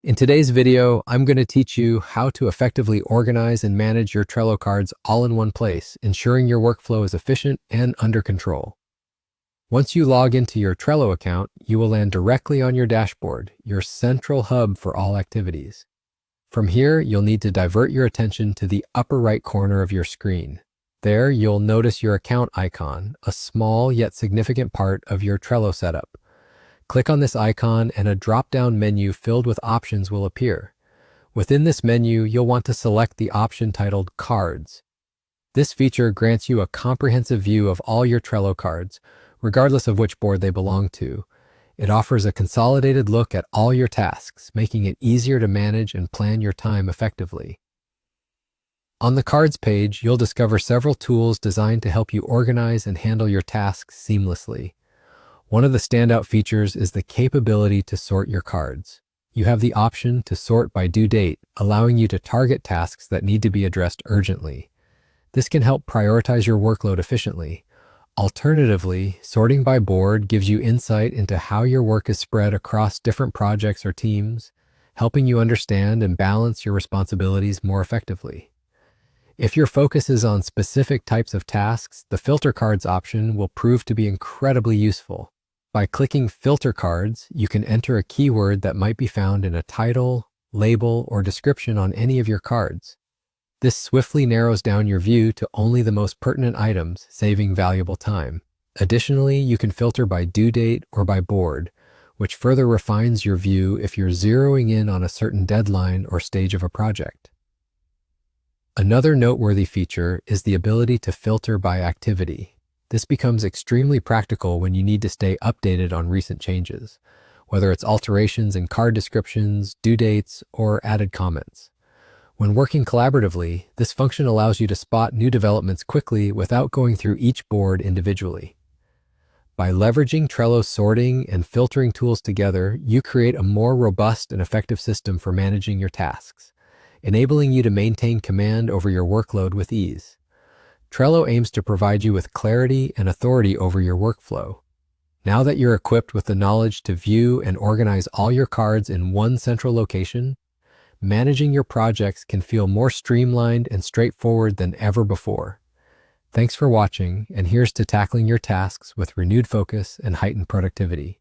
In today's video, I'm going to teach you how to effectively organize and manage your Trello cards all in one place, ensuring your workflow is efficient and under control. Once you log into your Trello account, you will land directly on your dashboard, your central hub for all activities. From here, you'll need to divert your attention to the upper right corner of your screen. There, you'll notice your account icon, a small yet significant part of your Trello setup. Click on this icon and a drop-down menu filled with options will appear. Within this menu, you'll want to select the option titled Cards. This feature grants you a comprehensive view of all your Trello cards, regardless of which board they belong to. It offers a consolidated look at all your tasks, making it easier to manage and plan your time effectively. On the Cards page, you'll discover several tools designed to help you organize and handle your tasks seamlessly. One of the standout features is the capability to sort your cards. You have the option to sort by due date, allowing you to target tasks that need to be addressed urgently. This can help prioritize your workload efficiently. Alternatively, sorting by board gives you insight into how your work is spread across different projects or teams, helping you understand and balance your responsibilities more effectively. If your focus is on specific types of tasks, the Filter Cards option will prove to be incredibly useful. By clicking Filter Cards, you can enter a keyword that might be found in a title, label, or description on any of your cards. This swiftly narrows down your view to only the most pertinent items, saving valuable time. Additionally, you can filter by due date or by board, which further refines your view if you're zeroing in on a certain deadline or stage of a project. Another noteworthy feature is the ability to filter by activity. This becomes extremely practical when you need to stay updated on recent changes, whether it's alterations in card descriptions, due dates, or added comments. When working collaboratively, this function allows you to spot new developments quickly without going through each board individually. By leveraging Trello's sorting and filtering tools together, you create a more robust and effective system for managing your tasks, enabling you to maintain command over your workload with ease. Trello aims to provide you with clarity and authority over your workflow. Now that you're equipped with the knowledge to view and organize all your cards in one central location, managing your projects can feel more streamlined and straightforward than ever before. Thanks for watching, and here's to tackling your tasks with renewed focus and heightened productivity.